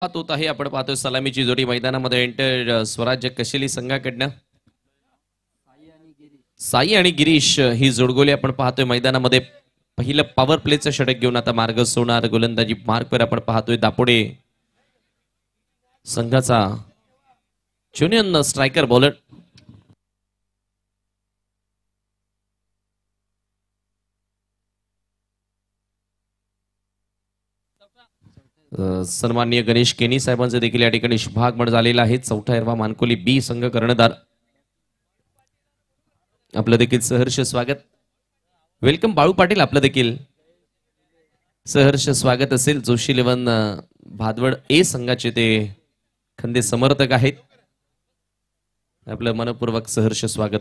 होत आहे. आपण पाहतोय सलामीची जोडी मैदानामध्ये एंटर स्वराज्य कशेली संघाकडनं साई आणि गिरीश ही जोडगोली आपण पाहतोय मैदानामध्ये. पहिलं पॉवर प्लेचं षटक घेऊन आता मार्ग सोडणार. गोलंदाजी मार्कवर आपण पाहतोय दापोडे संघाचा ज्युनियर स्ट्रायकर बॉलर सन्माननीय गणेश केनी साहेबांचे देखील या ठिकाणी शुभागमन झालेला आहे. चौथा हिरवा मानकोली बी संघ कर्णधार आपलं देखील सहर्ष स्वागत. वेलकम बाळू पाटील, आपलं देखील सहर्ष स्वागत असेल. जोशी 11 भादवड ए संघाचे ते खंदे समर्थक आहेत. आपलं मनपूर्वक सहर्ष स्वागत.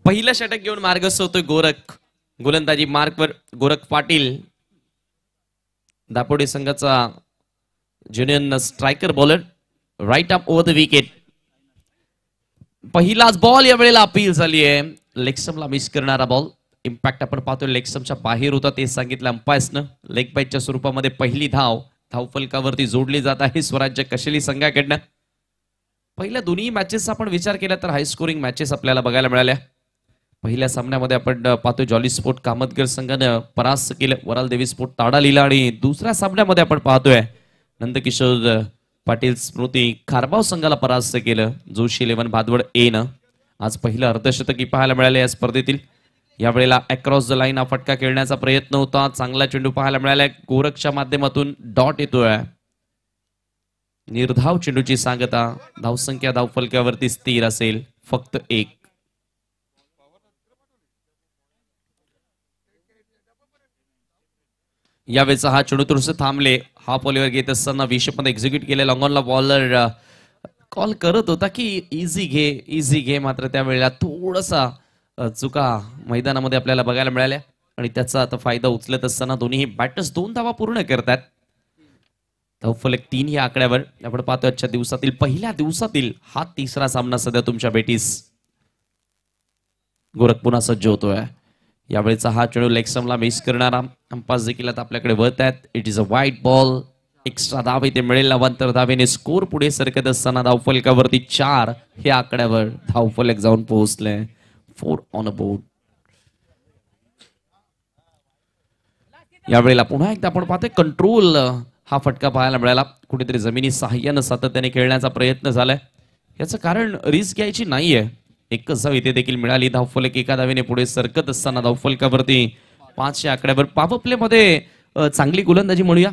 पहिलं षटक घेऊन मार्गस्थ होतोय गोरख. गोलंदाजी मार्कवर गोरख पाटील, दापोडे संघाचा junior striker bowler. Right up over the wicket. पहिलाच बॉल या वेळेला अपील झाली आहे. लेगस्टम्पला मिस करणारा बॉल. इम्पॅक्ट आपण पाहतोय लेगस्टम्पच्या बाहेर होता ते सांगितलं अंपायर्सनं. लेग बाईटच्या स्वरूपामध्ये पहिली धावफलकावरती जोडली जात आहे स्वराज्य कशेली संघाकडनं. पहिल्या दोन्ही मॅचेसचा आपण विचार केला तर हाय स्कोरिंग मॅचेस आपल्याला बघायला मिळाल्या. पहिल्या सामन्यामध्ये आपण पाहतोय जॉली स्पोर्ट कामतगर संघानं परास्त केलं वराल देवी स्पोर्ट ताडालीला, आणि दुसऱ्या सामन्यामध्ये आपण पाहतोय नंदकिशोर पाटील स्मृती खारबाव संघाला परास्त केलं जोशी 11 भादवड ए न. आज पहिलं अर्धशतकी पाहायला मिळाले या स्पर्धेतील. यावेळेला अक्रॉस द लाईन हा फटका खेळण्याचा प्रयत्न होता. चांगला चेंडू पाहायला मिळाला. गोरखच्या माध्यमातून डॉट येतोय. निर्धाव चेंडूची सांगता. धावसंख्या धावफलक्यावरती स्थिर असेल, फक्त 1. यावेळेचा हा चेंडू थोडंसं थांबले. हा पॉलीवर घेत असताना विषपमध्ये एक्झिक्यूट केले. लॉंगॉनला बॉलर कॉल करत होता की इझी घे, मात्र त्यावेळेला थोडासा चुका मैदानामध्ये आपल्याला बघायला मिळाल्या, आणि त्याचा आता फायदा उचलत असताना दोन्ही बॅटर्स 2 धावा पूर्ण करतात. धावफलक 3 या आकड्यावर. आपण पाहतो आजच्या दिवसातील पहिल्या दिवसातील हा तिसरा सामना सध्या तुमच्या भेटीस. गोरख पुन्हा सज्ज होतोय. यावेळेचा हा चेंडू लेगस्टम्पला मिस करणारा. अंपायर देखील आता आपल्याकडे वळत आहेत. इट इज अ वाईट बॉल. एक्स्ट्रा धाव इथे मिळेल. नंतर धावेने स्कोर पुढे सरकत असताना धावफलकावरती 4 हे आकड्यावर धावफलक जाऊन पोहोचले. 4 ऑन अ बोर्ड. यावेळेला पुन्हा एकदा आपण पाहतोय कंट्रोल हा फटका पाहायला मिळाला. कुठेतरी जमिनी साह्यानं सातत्याने खेळण्याचा प्रयत्न झालाय. याचं कारण रिस्क घ्यायची नाहीये. एकच धाव इथे देखील मिळाली. धावफलक 1 धावेने पुढे सरकत असताना धावफलकावरती 5 या आकड्यावर. पॉवर प्ले मध्ये चांगली गोलंदाजी म्हणूया,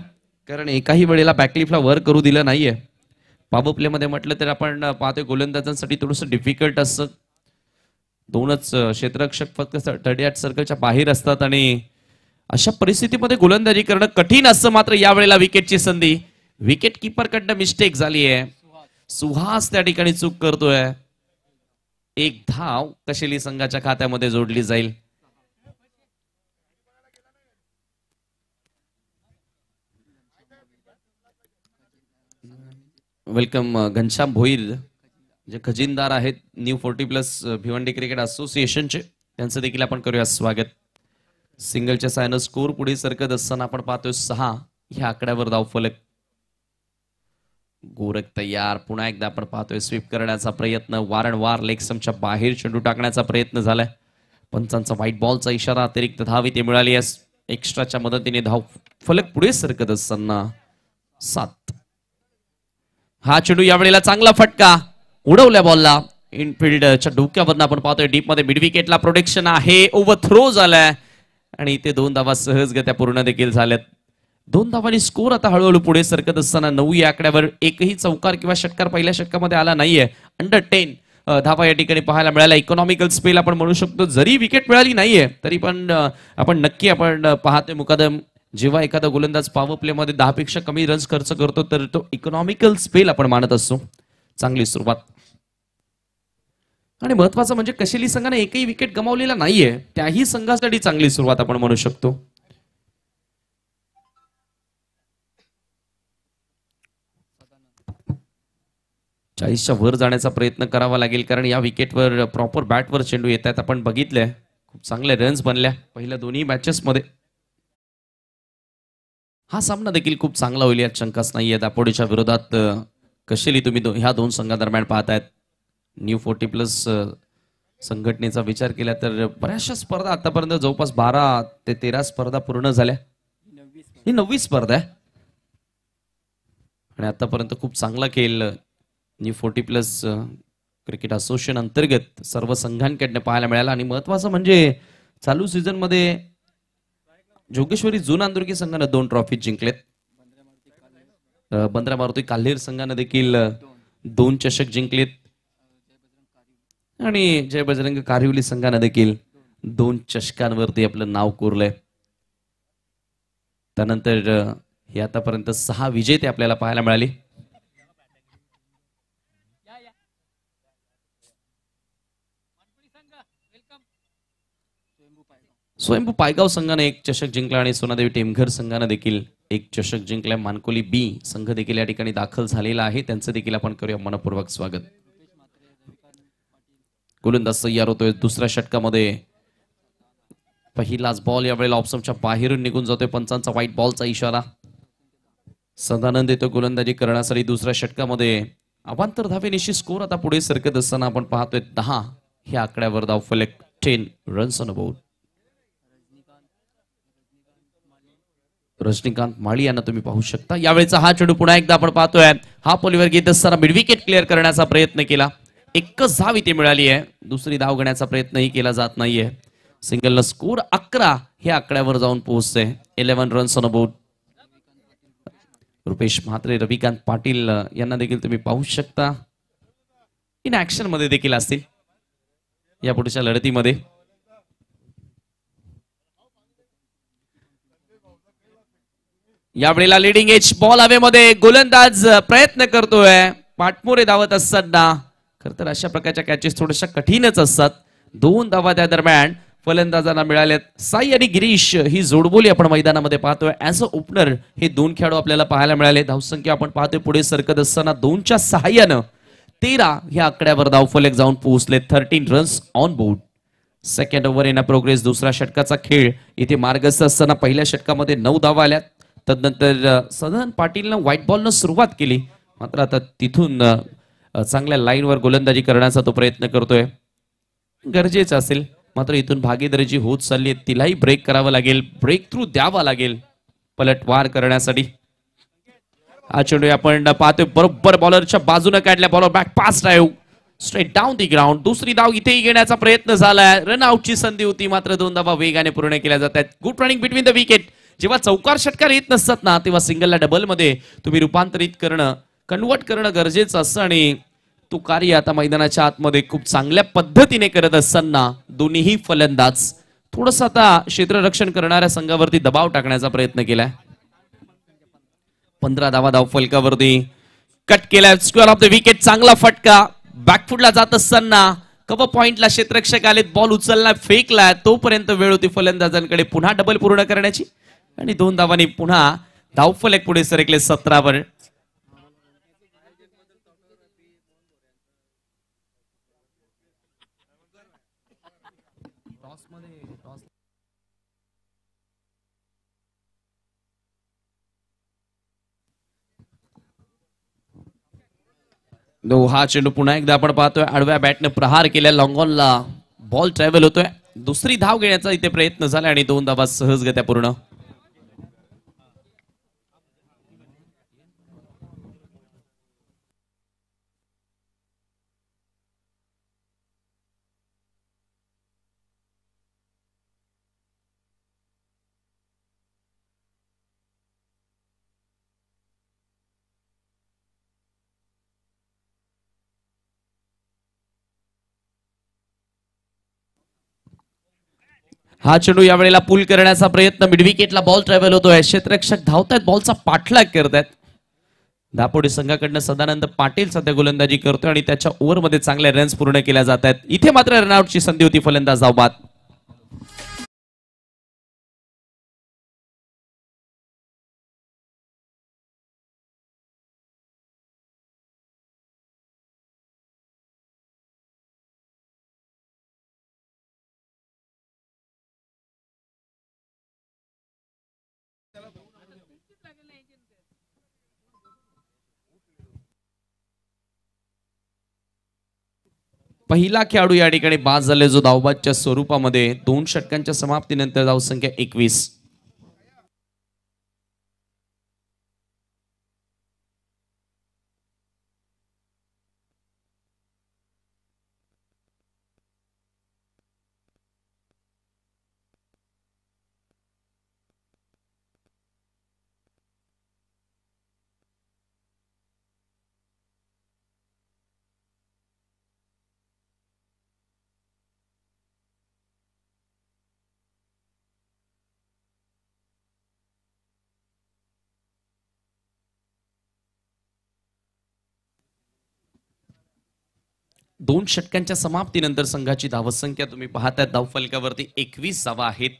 कारण एकाही वेळेला बॅकलिफ्टला वर करू दिलं नाहीये. पॉवर प्ले मध्ये म्हटलं तर आपण पाहतोय गोलंदाजांसाठी थोडंसं डिफिकल्ट असतं. 2च क्षेत्ररक्षक फक्त 38 सर्कलच्या बाहेर असतात, आणि अशा परिस्थितीमध्ये गोलंदाजी करणं कठीण असतं. मात्र यावेळेला विकेटची संधी. विकेट किपर कडनं मिस्टेक झाली आहे. सुहास त्या ठिकाणी चूक करतोय. 1 धाव कशेली संघाच्या खात्यामध्ये जोडली जाईल. वेलकम घनश्याम भोईर, जे खजिनदार आहेत न्यू 40+ भिवंडी क्रिकेट असोसिएशनचे, त्यांचं देखील आपण करूया स्वागत. सिंगलच्या सायनं स्कोर पुढे सरकत असताना आपण पाहतोय 6 ह्या आकड्यावर धावफलक. गोरख तयार. पुन्हा एकदा आपण पाहतोय स्वीप करण्याचा प्रयत्न. वारंवार लेगस्टम्पच्या बाहेर चेंडू टाकण्याचा प्रयत्न झालाय. पंचांचा व्हाईट बॉलचा इशारा. अतिरिक्त धाव इथे मिळाली आहे. एक्स्ट्राच्या मदतीने धाव फलक पुढे सरकत असताना 7. हा चेंडू यावेळेला चांगला फटका उडवल्या बॉलला इनफिल्डच्या डोक्यावरनं आपण पाहतोय डीप मध्ये मिड विकेटला प्रोटेक्शन आहे. ओव्हर थ्रो झालाय आणि इथे 2 धावा सहजगत्या पूर्ण देखील झाल्यात. 2 धावांनी स्कोर आता हळूहळू पुढे सरकत असताना 9 या आकड्यावर एकही चौकार किंवा षटकार पहिल्या षटकामध्ये आला नाहीये. अंडर 10 धावा या ठिकाणी पाहायला मिळाला. इकॉनॉमिकल स्पेल आपण म्हणू शकतो. जरी विकेट मिळाली नाहीये तरी पण आपण नक्की आपण पाहतोय मुकादम जेव्हा एखादा गोलंदाज पॉवर प्ले मध्ये 10 पेक्षा कमी रन्स खर्च करतो तर तो इकॉनॉमिकल स्पेल आपण मानत असतो. चांगली सुरुवात आणि महत्वाचं म्हणजे कशेली संघाने एकही विकेट गमावलेला नाहीये. त्याही संघासाठी चांगली सुरुवात आपण म्हणू शकतो. चाळीसच्या वर जाण्याचा प्रयत्न करावा लागेल कारण या विकेटवर प्रॉपर बॅटवर चेंडू येत आहेत. आपण बघितलंय खूप चांगले रन्स बनल्या पहिल्या दोन्ही मॅचेस मध्ये. हा सामना देखील खूप चांगला होईल यात शंकाच नाहीये. दापोडीच्या विरोधात कशेली तुम्ही ह्या दोन संघादरम्यान पाहतायत. न्यू 40+ संघटनेचा विचार केला तर बऱ्याचशा स्पर्धा आतापर्यंत जवळपास 12 ते 13 स्पर्धा पूर्ण झाल्या. ही 9वी स्पर्धा आहे आणि आतापर्यंत खूप चांगला खेळ न्यू 40+ क्रिकेट असोसिएशन अंतर्गत सर्व संघांकडनं पाहायला मिळाला. आणि महत्वाचं म्हणजे चालू सीझन मध्ये जोगेश्वरी जुना अंदुर्गी संघानं 2 ट्रॉफी जिंकलेत. बंद्रा मारुती काल्हेर संघानं देखील 2 चषक जिंकलेत आणि जय बजरंग कारिवली संघानं देखील 2 चषकांवरती आपलं नाव कोरलंय. त्यानंतर हे आतापर्यंत 6 विजेते आपल्याला पाहायला मिळाले. स्वयंभू पायगाव संघाने 1 चषक जिंकला आणि सोनादेवी टेमघर संघाने देखील 1 चषक जिंकला. मानकोली बी संघ देखील या ठिकाणी दाखल झालेला आहे. त्यांचं देखील आपण करूया मनपूर्वक स्वागत. गोलंदाज तयार होतोय दुसऱ्या षटकामध्ये. पहिलाच बॉल यावेळेला ऑप्शनच्या बाहेरून निघून जातोय. पंचांचा व्हाईट बॉलचा इशारा. सदानंद येतो गोलंदाजी करण्यासाठी दुसऱ्या षटकामध्ये. अवांतर धावेनिशी स्कोर आता पुढे सरकत असताना आपण पाहतोय 10 ह्या आकड्यावर धावफलक 10 रन्स ऑन बोर्ड. रजनीकांत माळी यांना तुम्ही पाहू शकता. यावेळेचा हा चेंडू पुन्हा एकदा आपण पाहतोय. हा पोलीवर घेत असताना मिड विकेट क्लिअर करण्याचा प्रयत्न केला. एकच धाव इथे मिळाली आहे. दुसरी धाव घेण्याचा प्रयत्नही केला जात नाहीये. सिंगलला स्कोर 11 हे आकड्यावर जाऊन पोहोचते. 11 runs on board. Rupesh Mhatre Ravikant Patil यांना देखील तुम्ही पाहू शकता. इन ऍक्शन मध्ये देखील असतील या पुढच्या लढतीमध्ये. यावेळेला लिडिंग एज बॉल हवेमध्ये गोलंदाज प्रयत्न करतोय. पाटमोरे धावत असताना खर तर अशा प्रकारच्या कॅचेस थोड्याशा कठीणच असतात. 2 धावा त्या दरम्यान फलंदाजांना मिळाल्यात. साई आणि गिरीश ही जोडबोली आपण मैदानामध्ये पाहतोय. ऍज अ ओपनर हे 2 खेळाडू आपल्याला पाहायला मिळाले. धावसंख्या आपण पाहतोय पुढे सरकत असताना 2च्या सहाय्यानं 13 ह्या आकड्यावर धावफलक जाऊन पोहोचले. 13 runs on board. Second over in progress. दुसऱ्या षटकाचा खेळ इथे मार्गस्थ असताना पहिल्या षटकामध्ये 9 धावा आल्यात. तदनंतर सदन पाटीलनं व्हाईट बॉलनं सुरुवात केली. मात्र आता तिथून चांगल्या लाईनवर गोलंदाजी करण्याचा तो प्रयत्न करतोय. गरजेचं असेल मात्र इथून भागीदारी होत चालली आहे तिलाही ब्रेक करावा लागेल. ब्रेक थ्रू द्यावा लागेल पलटवार करण्यासाठी. हा चेंडू आपण पाहतोय बरोबर बॉलरच्या बाजूने काढल्या. Bowler back pass drive straight down the ground. दुसरी धाव इथेही घेण्याचा प्रयत्न झालाय. रन आउटची संधी होती मात्र 2 धावा वेगाने पूर्ण केल्या जात आहेत. Good running between the wicket. जेव्हा चौकार षटकार येत नसतात ना तेव्हा सिंगलला डबल मध्ये तुम्ही रूपांतरित करणं कन्वर्ट करणं गरजेचं असतं आणि तो कार्य आता मैदानाच्या आतमध्ये खूप चांगल्या पद्धतीने करत असताना दोन्हीही फलंदाज थोडस आता क्षेत्ररक्षण करणाऱ्या संघावरती दबाव टाकण्याचा प्रयत्न केलाय. 15 धावा धाव फलकावरती कट केलाय. Square off the wicket. चांगला फटका. बॅकफुटला जात असताना कव्हर पॉइंटला क्षेत्ररक्षक आलेत. बॉल उचलला फेकला. तोपर्यंत वेळ होती फलंदाजांकडे पुन्हा डबल पूर्ण करण्याची आणि 2 धावांनी पुन्हा धावफलक पुढे सरकले 17 वर. हा चेंडू पुन्हा एकदा आपण पाहतोय. आडव्या बॅटने प्रहार केल्या. लॉंग ऑनला बॉल ट्रॅव्हल होतोय. दुसरी धाव घेण्याचा इथे प्रयत्न झाला आणि 2 धावा सहजगत्या पूर्ण. हा चेंडू यावेळेला पुल करण्याचा प्रयत्न, मिड विकेटला बॉल ट्रॅव्हल होतोय, क्षेत्ररक्षक धावतायत, बॉलचा पाठलाग करतायत. दापोडी संघाकडनं सदानंद पाटील सध्या गोलंदाजी करतोय आणि त्याच्या ओव्हरमध्ये चांगल्या रन्स पूर्ण केल्या जात आहेत. इथे मात्र रनआउटची संधी होती, फलंदाज धावबाद. पहिला खेळाडू या ठिकाणी बाद झाले, जो धावबादच्या स्वरूपामध्ये 2 षटकांच्या समाप्तीनंतर धावसंख्या 21. दोन षटकांच्या समाप्तीनंतर संघाची धावसंख्या तुम्ही पाहताय, धावफलकावरती 21 धावा आहेत.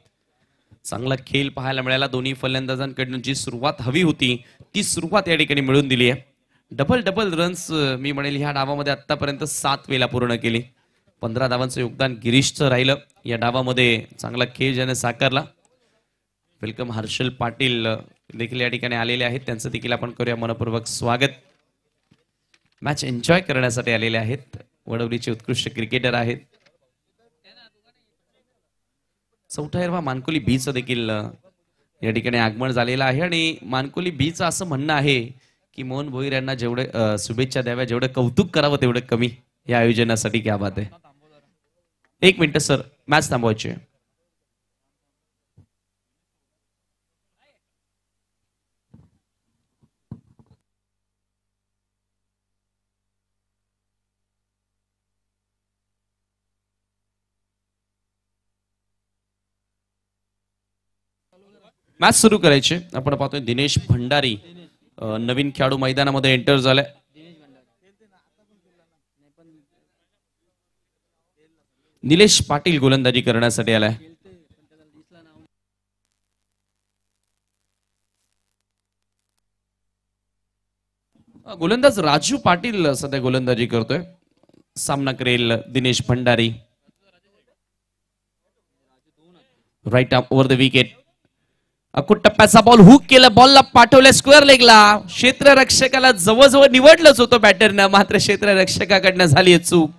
चांगला खेळ पाहायला मिळाला. दोन्ही फलंदाजांकडून जी सुरुवात हवी होती ती सुरुवात या ठिकाणी मिळून दिली आहे. डबल डबल रन्स मी म्हणेल ह्या डावामध्ये आतापर्यंत 7 वेळा पूर्ण केली. 15 धावांचं योगदान गिरीशचं राहिलं या डावामध्ये. चांगला खेळ ज्याने साकारला. वेलकम हर्षल पाटील देखील या ठिकाणी आलेले आहेत, त्यांचं देखील आपण करूया मनपूर्वक स्वागत. मॅच एन्जॉय करण्यासाठी आलेले आहेत, वडवलीचे उत्कृष्ट क्रिकेटर आहेत. चौथा मानकोली बीचं देखील या ठिकाणी आगमन झालेलं आहे आणि मानकोली बीचं असं म्हणणं आहे की मोहन भोईर यांना जेवढे शुभेच्छा द्याव्या, जेवढं कौतुक करावं तेवढं कमी या आयोजनासाठी. क्या बात आहे. 1 मिनिट सर, मॅच थांबवायची आहे. मॅच सुरू करायचे. आपण पाहतोय दिनेश भंडारी नवीन खेळाडू मैदानामध्ये एंटर झालाय. निलेश पाटील गोलंदाजी करण्यासाठी आलाय. गोलंदाज राजू पाटील सध्या गोलंदाजी करतोय. सामना करेल Dinesh Bhandari. Right arm over the wicket. अकुट टप्प्याचा बॉल हुक केला, बॉलला पाठवलं स्क्वेअर लेगला. क्षेत्ररक्षकाला जवळजवळ निवडलंच होतं बॅटरनं, मात्र क्षेत्ररक्षकाकडनं झाली चूक.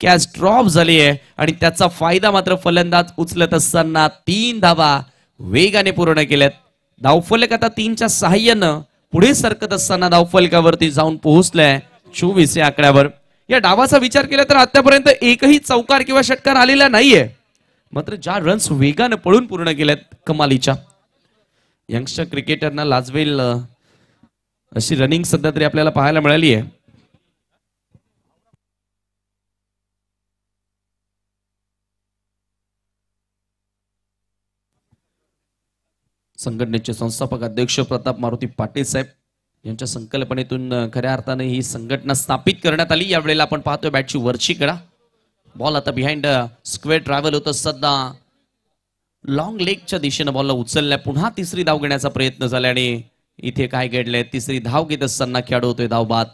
कॅच ड्रॉप झाली आहे आणि त्याचा फायदा मात्र फलंदाज उचलत असताना 3 धावा वेगाने पूर्ण केल्यात. धावफलक आता 3च्या सहाय्यानं पुढे सरकत असताना धावफलकावरती जाऊन पोहोचलाय 24 या आकड्यावर. या डावाचा विचार केला तर आतापर्यंत एकही चौकार किंवा षटकार आलेला नाहीये, मात्र ज्या रन्स वेगाने पळून पूर्ण केल्यात कमालीच्या. यंगस्टर क्रिकेटरना लाजवेल अशी रनिंग सध्या तरी आपल्याला पाहायला मिळाली आहे. संघटनेचे संस्थापक अध्यक्ष प्रताप मारुती पाटील साहेब यांच्या संकल्पनेतून खऱ्या अर्थाने ही संघटना स्थापित करण्यात आली. यावेळेला आपण पाहतोय बॅटची वरची कडा. बॉल आता बिहाइंड स्क्वेअर ट्रॅव्हल होत असताना लॉंग लेगच्या दिशेने बॉलला उचललाय. पुन्हा तिसरी धाव घेण्याचा प्रयत्न झाला आणि इथे काय घडलंय, तिसरी धाव घेत असताना खेळाडू होतोय धावबाद.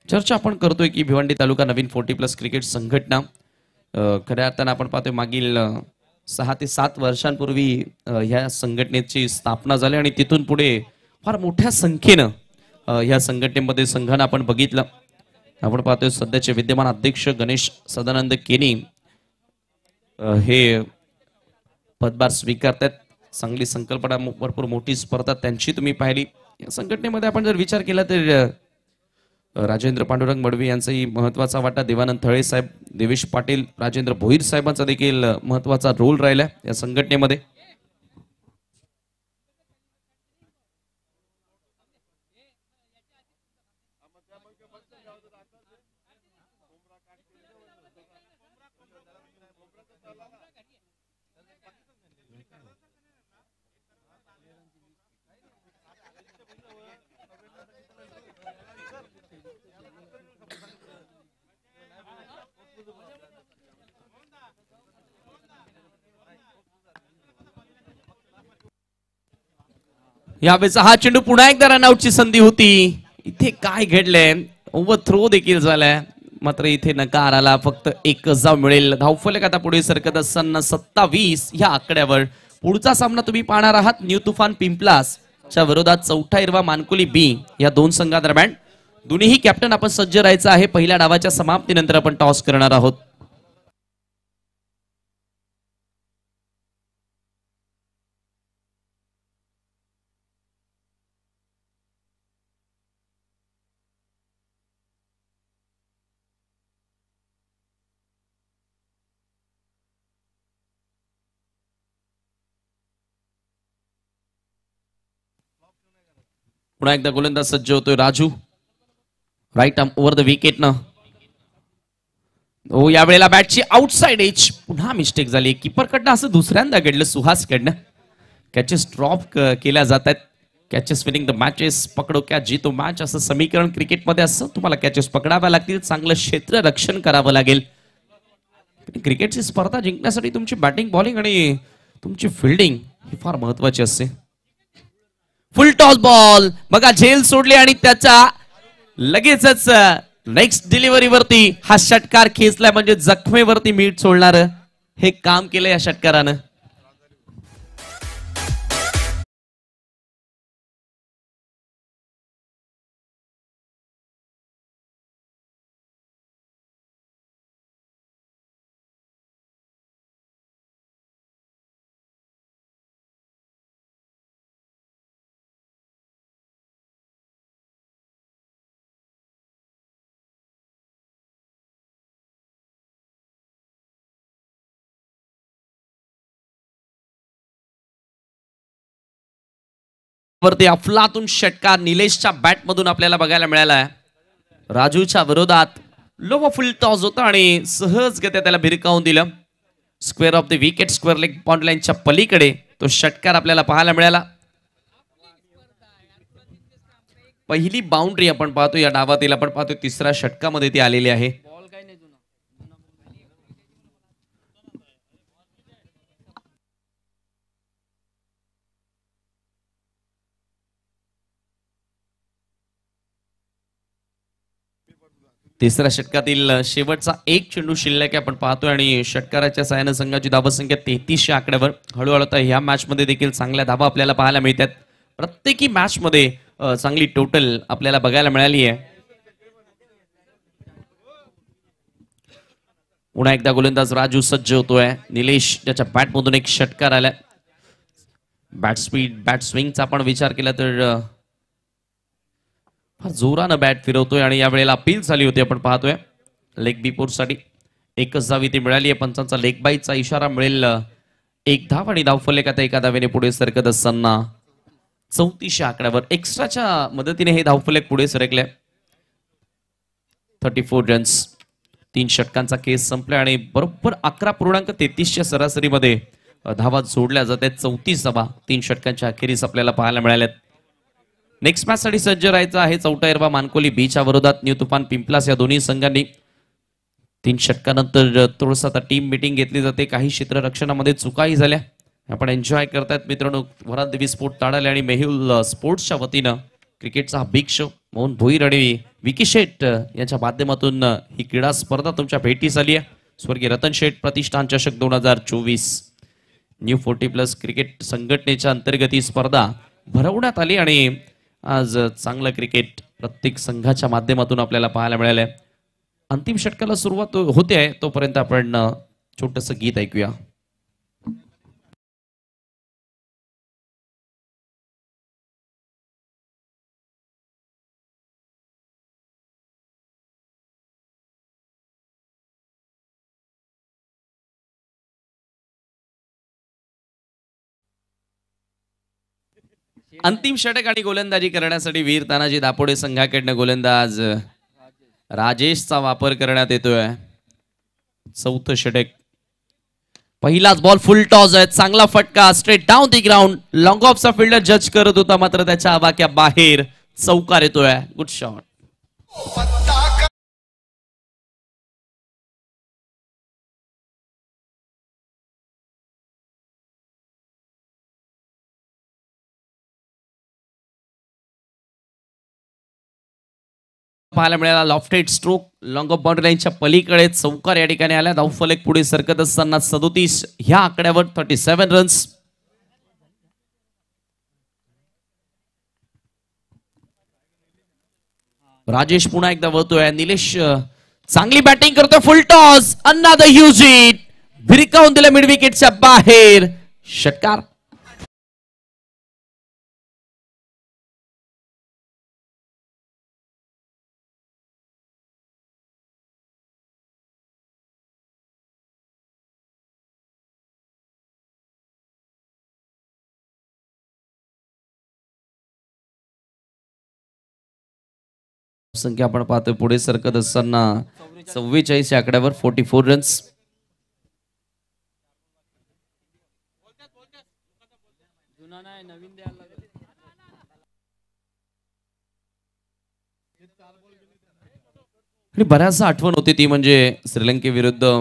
चर्चा आपण करतोय की भिवंडी तालुका नवीन 40+ क्रिकेट संघटना खऱ्या अर्थाने आपण पाहतोय मागील 6 ते 7 वर्षांपूर्वी ह्या संघटनेची स्थापना झाली आणि तिथून पुढे फार मोठ्या संख्येनं ह्या संघटनेमध्ये संघानं आपण बघितलं. आपण पाहतोय सध्याचे विद्यमान अध्यक्ष गणेश सदानंद केनी हे पदभार स्वीकारतात. चांगली संकल्पना, भरपूर मोठी स्पर्धा त्यांची तुम्ही पाहिली. या संघटनेमध्ये आपण जर विचार केला तर राजेंद्र पांडुरंग मडवी यांचाही महत्वाचा वाटा, देवानंद थळे साहेब, देवेश पाटील, राजेंद्र भोईर साहेबांचा देखील महत्वाचा रोल राहिला या संघटनेमध्ये. यावेळेचा हा चेंडू पुन्हा एकदा रनआउटची संधी होती. इथे काय घडलंय, ओव्हर थ्रो देखील झालाय, मात्र इथे नकार आला. फक्त एकच धाव मिळेल. धावफलक आता पुढे सरकत असताना 27 या आकड्यावर पुढचा सामना तुम्ही पाहणार आहात न्यू तुफान पिंपलास च्या विरोधात चौथा इरवा मानकुली बी या दोन संघादरम्यान. दोन्हीही कॅप्टन आपण सज्ज राहायचं आहे. पहिल्या डावाच्या समाप्तीनंतर आपण टॉस करणार आहोत. पुन्हा एकदा गोलंदाज सज्ज होतोय Raju. Right arm over the wicket न. हो, यावेळेला बॅटची आउटसाइड एज. पुन्हा मिस्टेक झाली कीपर कडनं. असं दुसऱ्यांदा घडलं सुहास कडनं. कॅचेस ड्रॉप केल्या जात आहेत. कॅचेस विनिंग द मॅचेस, पकडो कॅच जीतो मॅच असं समीकरण क्रिकेटमध्ये असं. तुम्हाला कॅचेस पकडाव्या लागतील, चांगलं क्षेत्र रक्षण करावं लागेल. क्रिकेटची स्पर्धा जिंकण्यासाठी तुमची बॅटिंग बॉलिंग आणि तुमची फिल्डिंग ही फार महत्वाची असते. फुल टॉस बॉल बघा, झेल सोडली आणि त्याच्या लगेचच नेक्स्ट डिलिव्हरीवरती हा षटकार खेचलाय. म्हणजे जखमेवरती मीठ सोडणार हे काम केलं या षटकारानं. वरती अफलातून षटकार निलेशच्या बॅट मधून आपल्याला बघायला मिळाला आहे. राजूच्या विरोधात लो फुल टॉस होता आणि सहजगत्या त्याला भिरकावून दिलं. Square off the wicket, square leg point लाईनच्या पलीकडे तो षटकार आपल्याला पाहायला मिळाला. पहिली बाउंड्री आपण पाहतो या डावातील. आपण पाहतो तिसऱ्या षटकामध्ये ती आलेली आहे. तिसऱ्या षटकातील शेवटचा एक चेंडू शिल्लक आपण पाहतोय आणि षटकाराच्या साहाय्याने संघाची धावसंख्या 33 आकड्यावर. हळूहळू आता ह्या मॅच मध्ये देखील चांगल्या धावा आपल्याला पाहायला मिळतात. प्रत्येकी मॅच मध्ये चांगली टोटल आपल्याला बघायला मिळाली आहे. पुन्हा एकदा गोलंदाज राजू सज्ज होतोय. निलेश ज्याच्या बॅट मधून एक षटकार आलाय. बॅट स्पीड, बॅट स्विंगचा आपण विचार केला तर फार जोरानं बॅट फिरवतोय आणि या वेळेला अपील झाली होती. आपण पाहतोय लेग बिफोर साठी एकच धाव इथे मिळाली आहे. पंचांचा लेग बाईचा इशारा मिळेल. एक धाव आणि धावफलक आता एका धावेने पुढे सरकत असताना 34 आकड्यावर. एक्स्ट्राच्या मदतीने हे धावफलक पुढे सरकले. 34 रन्स. 3 षटकांचा केस संपला आणि बरोबर 11.33च्या सरासरीमध्ये धावा जोडल्या जातात. 34 धावा 3 षटकांच्या अखेरीस आपल्याला पाहायला मिळाल्यात. नेक्स्ट मॅच साठी सज्ज राहायचं आहे. चौथा इरवा मानकोली बीच्या विरोधात न्यू तुफान पिंपलास या दोन्ही संघांनी. 3 षटकानंतर थोडंसं आता टीम मीटिंग घेतली जाते. काही क्षेत्ररक्षणामध्ये चुकाही झाल्या. आपण एन्जॉय करतायत मित्रांनो. वरात देवी स्पोर्ट ताडाले आणि मेहुल स्पोर्ट्सच्या वतीनं क्रिकेटचा हा बिग शो मोहन भोईर आणि विकी शेट यांच्या माध्यमातून ही क्रीडा स्पर्धा तुमच्या भेटीस आली आहे. स्वर्गीय रतन शेठ प्रतिष्ठान चषक 2024 न्यू 40+ क्रिकेट संघटनेच्या अंतर्गत ही स्पर्धा भरवण्यात आली आणि आज चांगलं क्रिकेट प्रत्येक संघाच्या माध्यमातून आपल्याला पाहायला मिळालंय. अंतिम षटकाला सुरुवात होते आहे तोपर्यंत आपण छोटंसं गीत ऐकूया. अंतिम षटक आणि गोलंदाजी करण्यासाठी वीर तानाजी दापोडे संघाकडनं गोलंदाज राजेशचा वापर करण्यात येतोय. चौथं षटक पहिलाच बॉल फुल टॉस आहे, चांगला फटका straight down the ground. Long ऑफचा फिल्डर जज करत होता, मात्र त्याच्या आवाक्या बाहेर चौकार येतोय. Good shot. पाहायला मिळाला lofted stroke long off boundary लाईनच्या पलीकडे चौकार या ठिकाणी आला. धावफलक पुढे सरकत असताना 37 ह्या आकड्यावर 37 रन्स. राजेश पुन्हा एकदा वळतोय. निलेश चांगली बॅटिंग करतोय. Full toss, another huge hit, भिरकावून दिलं मिड विकेटच्या बाहेर. षटकार. संख्या आपण पाहतोय पुढे सरकत असताना 44 या आकड्यावर 44 रन्स. आणि बऱ्याचदा आठवण होती ती म्हणजे श्रीलंकेविरुद्ध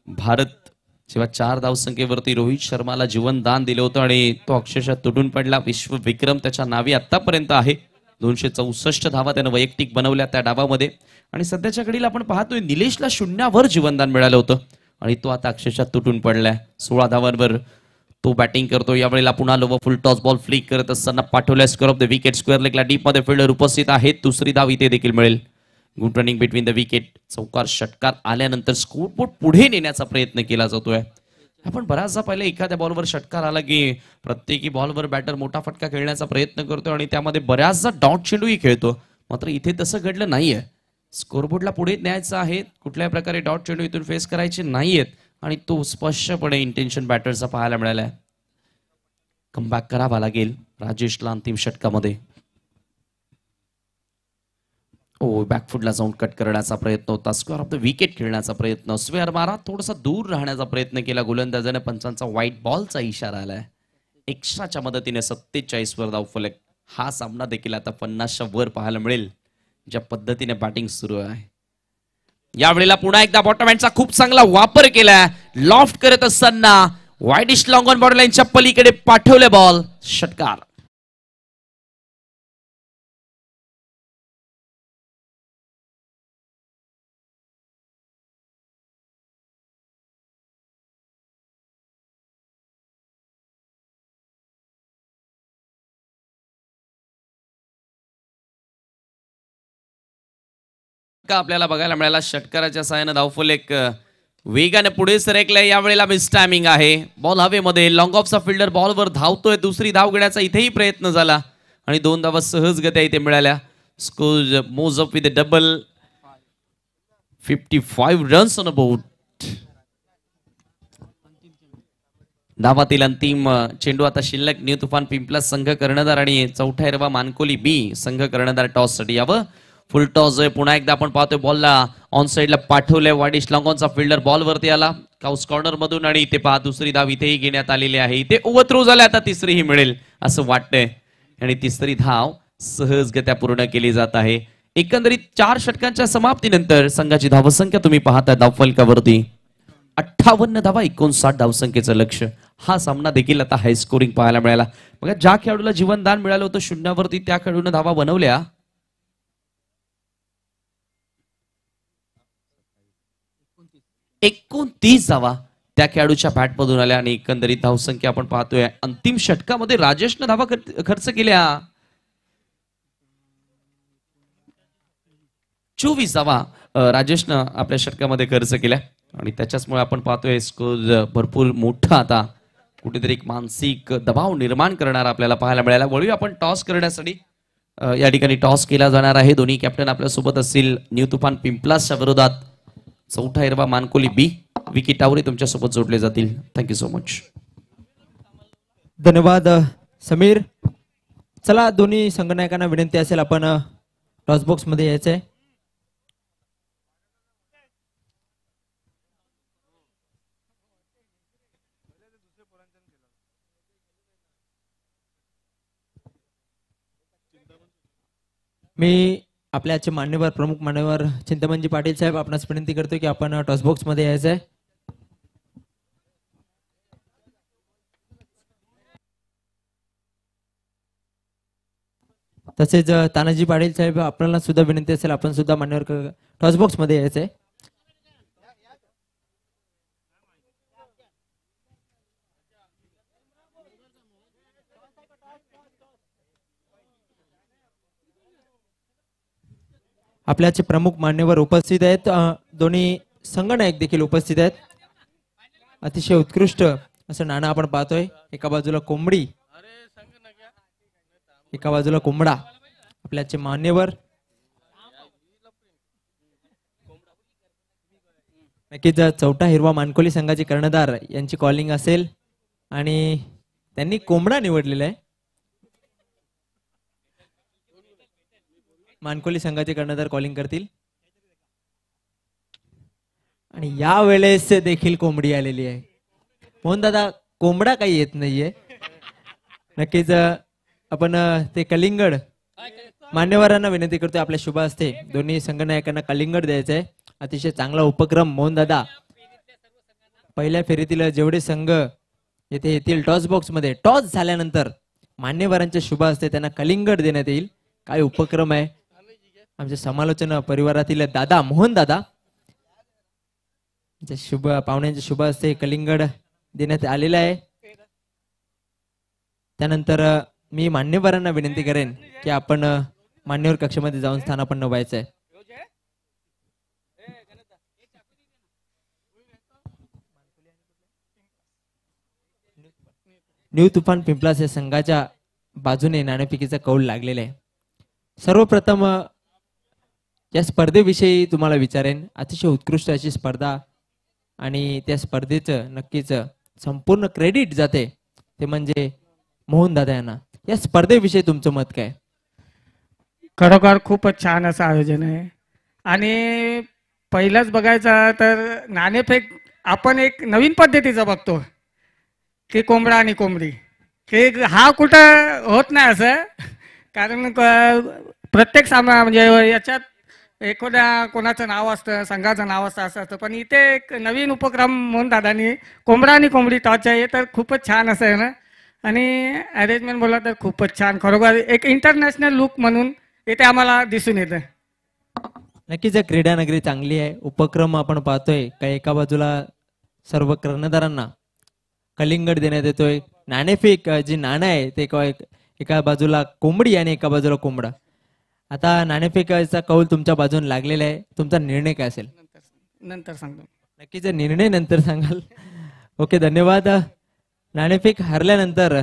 भारत जेव्हा 4 धावसंख्येवरती रोहित शर्माला जीवन दान दिलं होतं आणि तो अक्षरशः तुटून पडला. विश्व विक्रम त्याच्या नावी आतापर्यंत आहे. 264 धावा त्यानं वैयक्तिक बनवल्या त्या डावामध्ये. आणि सध्याच्या घडीला आपण पाहतोय निलेशला शून्यावर जीवनदान मिळालं होतं आणि तो आता अक्षरशः तुटून पडलाय. 16 धावांवर तो बॅटिंग करतो. यावेळेला पुन्हा lower full toss ball flick करत असताना पाठवल्या square off the wicket. Square लेगला डीप मध्ये फिल्डर उपस्थित आहेत. दुसरी धाव इथे देखील मिळेल. Good running between the wicket. चौकार षटकार आल्यानंतर स्कोरबोर्ड पुढे नेण्याचा प्रयत्न केला जातोय. आपण बऱ्याचदा पहिले एखाद्या बॉलवर षटकार आला की प्रत्येकी बॉलवर बॅटर मोठा फटका खेळण्याचा प्रयत्न करतो आणि त्यामध्ये बऱ्याचदा डॉट चेंडूही खेळतो. मात्र इथे तसं घडलं नाहीये. स्कोरबोर्डला पुढे न्यायचं आहे. कुठल्याही प्रकारे डॉट चेंडू इथून फेस करायचे नाहीयेत आणि तो स्पष्टपणे इंटेन्शन बॅटरचा पाहायला मिळालाय. कमबॅक करावा लागेल राजेशला अंतिम षटकामध्ये. बॅकफुटला जाऊन कट करण्याचा प्रयत्न होता. स्क्वेअर ऑफ द विकेट खेळण्याचा प्रयत्न. स्क्वेअर मारा थोडासा दूर राहण्याचा प्रयत्न केला गोलंदाजाने. पंचांचा व्हाईट बॉलचा इशारा आलाय. एक्स्ट्राच्या मदतीने 47 वर धावफलक. हा सामना देखील आता 50च्या वर पाहायला मिळेल ज्या पद्धतीने बॅटिंग सुरू आहे. यावेळेला पुन्हा एकदा बॉटम हँडचा खूप चांगला वापर केलाय. लॉफ्ट करत असताना वाईडिश लॉंग ऑन बॉर्डर लाईनच्या पलीकडे पाठवले बॉल. षटकार. आपल्याला बघायला मिळाला. षटकाराच्या साहाय्याने धावफलक वेगाने पुढे सरकले. यावेळेला मिस टायमिंग आहे. बॉल हवेमध्ये. लॉंग ऑफचा फिल्डर बॉलवर धावतोय. दुसरी धाव घेण्याचा इथेही प्रयत्न झाला आणि 2 धावा सहजगत्या इथे मिळाल्या. Score moves up with double. 55 runs on a board. धावातील अंतिम चेंडू आता शिल्लक. न्यू तुफान पिंपला संघ कर्णधार आणि चौथा हिरवा मानकोली बी संघ कर्णधार टॉस साठी यावं. फुल टॉस आहे. पुन्हा एकदा आपण पाहतोय बॉलला ऑन साइडला पाठवलंय. वाडिश लॉंगॉनचा फिल्डर बॉल वरती आला काउस कॉर्नर मधून आणि इथे पहा दुसरी धाव इथेही घेण्यात आलेली आहे. इथे ओव्हरथ्रो झाला. आता तिसरीही मिळेल असं वाटतंय आणि तिसरी धाव सहजगत्या पूर्ण केली जात आहे. एकंदरीत 4 षटकांच्या समाप्तीनंतर संघाची धावसंख्या तुम्ही पाहताय धावफलकावरती 58 धावा. 59 धावसंख्येचं लक्ष. हा सामना देखील आता हाय स्कोरिंग पाहायला मिळाला. बघा ज्या खेळाडूला जीवनदान मिळालं होतं शून्यावरती त्या खेळाडूने धावा बनवल्या. 29 धावा त्या खेळाडूच्या बॅटमधून आल्या आणि एकंदरीत धावसंख्या आपण पाहतोय अंतिम षटकामध्ये राजेशने धावा खर्च केल्या. 24 धावा राजेशनं आपल्या षटकामध्ये खर्च केल्या आणि त्याच्याचमुळे आपण पाहतोय स्कोर भरपूर मोठा आता कुठेतरी एक मानसिक दबाव निर्माण करणार आपल्याला पाहायला मिळाला. वळूया आपण टॉस करण्यासाठी. या ठिकाणी टॉस केला जाणार आहे. दोन्ही कॅप्टन आपल्या सोबत असतील. न्यू तुफान पिंपलासच्या विरोधात चौथा हिरवा मानकोली बी विकेटावरही तुमच्या सोबत जोडले जातील. Thank you so much. धन्यवाद समीर. चला दोन्ही संघनायकांना विनंती असेल आपण टॉस बॉक्स मध्ये यायचंय. मी आपल्या आजचे मान्यवर प्रमुख मान्यवर चिंतामणजी पाटील साहेब आपणास विनंती करतो की आपण टॉस बॉक्स मध्ये यायचं आहे. तसेच तानाजी पाटील साहेब आपल्याला सुद्धा विनंती असेल आपण सुद्धा मान्यवर टॉस बॉक्स मध्ये यायचंय. आपल्याचे प्रमुख मान्यवर उपस्थित आहेत. दोन्ही संघनायक देखील उपस्थित आहेत. अतिशय उत्कृष्ट असं नाणं आपण पाहतोय. एका बाजूला कोंबडी, एका बाजूला कोंबडा. आपल्याचे मान्यवर नक्कीच चौथा हिरवा मानकोली संघाचे कर्णधार यांची कॉलिंग असेल आणि त्यांनी कोंबडा निवडलेला आहे. मानकोली संघाचे कर्णधार कॉलिंग करतील आणि या वेळेस देखील कोंबडी आलेली आहे. मोहन दादा कोंबडा काही येत नाहीये. नक्कीच आपण ते कलिंगड मान्यवरांना विनंती करतोय आपल्या शुभ हस्ते दोन्ही संघनायकांना कलिंगड द्यायचंय. अतिशय चांगला उपक्रम मोहन दादा. पहिल्या फेरीतील जेवढे संघ येथे येतील टॉस बॉक्स मध्ये टॉस झाल्यानंतर मान्यवरांच्या शुभ हस्ते त्यांना कलिंगड देण्यात येईल. काय उपक्रम आहे. आमच्या समालोचन परिवारातील दादा मोहन दादा शुभ पाहुण्यांच्या शुभ हस्ते कलिंगड देण्यात आलेला आहे. त्यानंतर मी मान्यवरांना विनंती करेन की आपण मान्यवर कक्षामध्ये जाऊन स्थानापन्न व्हायचंय. न्यू तुफान पिंपलास या संघाच्या बाजूने नाणेफेकीचा कौल लागलेला आहे. सर्वप्रथम या स्पर्धेविषयी तुम्हाला विचारेन. अतिशय उत्कृष्ट अशी स्पर्धा आणि त्या स्पर्धेचं नक्कीच संपूर्ण क्रेडिट जाते ते म्हणजे मोहन दादा यांना. या स्पर्धेविषयी तुमचं मत काय. खरोखर खूपच छान असं आयोजन आहे आणि पहिलंच बघायचं तर नाणेफेक आपण एक नवीन पद्धतीचं बघतो की कोंबडा आणि कोंबडी की हा कुठं होत नाही असं. कारण प्रत्येक म्हणजे याच्यात एखाद्या कोणाचं नाव असतं संघाचं नाव असतं असं असतं. पण इथे एक नवीन उपक्रम मोहन दादानी कोंबडा आणि कोंबडी टॉच आहे तर खूपच छान असं आहे ना. आणि अरेंजमेंट बोला तर खूपच छान. खरोखर एक इंटरनॅशनल लुक म्हणून इथे आम्हाला दिसून येतं. नक्कीच क्रीडा नगरी चांगली आहे. उपक्रम आपण पाहतोय का एका बाजूला सर्व कर्णधारांना कलिंगड देण्यात येतोय. नाणेफेक जी नाणं आहे ते एका बाजूला कोंबडी आणि एका बाजूला कोंबडा. आता नाणेफेकाचा कौल तुमच्या बाजून लागलेला आहे. तुमचा निर्णय काय असेल. नंतर सांगतो. नक्कीच निर्णय नंतर सांगाल. ओके धन्यवाद. नाणेफेक हरल्यानंतर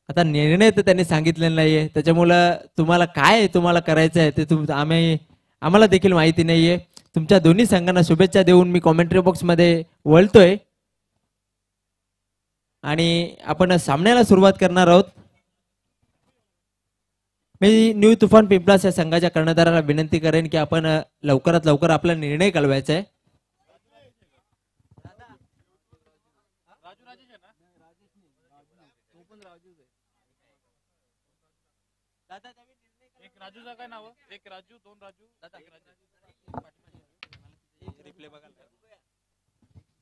आता निर्णय तर त्यांनी सांगितलेला नाहीये त्याच्यामुळं तुम्हाला काय तुम्हाला करायचं आहे ते आम्हाला देखील माहिती नाहीये. तुमच्या दोन्ही संघांना शुभेच्छा देऊन मी कॉमेंट्री बॉक्स मध्ये वळतोय आणि आपण सामन्याला सुरुवात करणार आहोत. मी न्यू तुफान पिंपलास या संघाच्या कर्णधाराला विनंती करेन की आपण लवकरात लवकर आपला निर्णय कळवायचा आहे. राजूचा काय नाव. एक राजू दोन राजू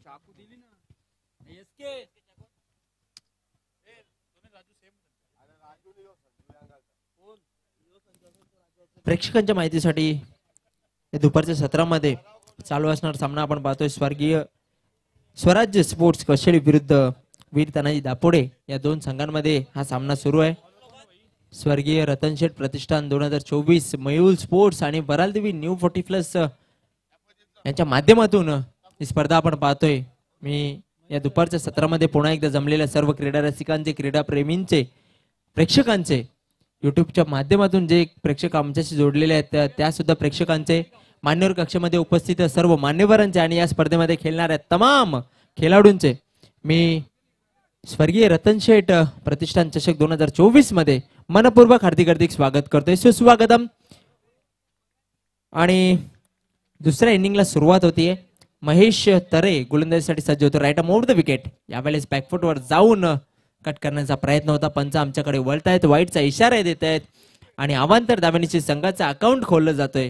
चाकू दिली ना एसके प्रेक्षकांच्या माहितीसाठी दुपारच्या सत्रामध्ये चालू असणार सामना आपण पाहतोय. स्वर्गीय स्वराज्य स्पोर्ट्स कशेळी विरुद्ध वीर तानाजी दापोडे या दोन संघांमध्ये हा सामना सुरू आहे. स्वर्गीय रतन शेठ प्रतिष्ठान 2024 मयूल स्पोर्ट्स आणि बरालदेवी न्यू 40+ यांच्या माध्यमातून ही स्पर्धा आपण पाहतोय. मी या दुपारच्या सत्रामध्ये पुन्हा एकदा जमलेल्या सर्व क्रीडा रसिकांचे क्रीडा प्रेमींचे प्रेक्षकांचे युट्यूबच्या माध्यमातून जे प्रेक्षक आमच्याशी जोडलेले आहेत त्या सुद्धा प्रेक्षकांचे मान्यवर कक्षामध्ये उपस्थित सर्व मान्यवरांचे आणि या स्पर्धेमध्ये खेळणाऱ्या तमाम खेळाडूंचे मी स्वर्गीय रतन शेठ प्रतिष्ठान चषक 2024 मध्ये मनपूर्वक हार्दिक स्वागत करतोय. सुस्वागतम. आणि दुसऱ्या इनिंगला सुरुवात होतीये. महेश तरे गोलंदाजीसाठी सज्ज होतो. Right arm over the wicket. यावेळेस बॅकफुटवर जाऊन कट करण्याचा प्रयत्न होता. पंच आमच्याकडे वळतायत. वाईटचा इशारा देत आहेत आणि अवांतर धावांची संघाचं अकाउंट खोललं जातोय.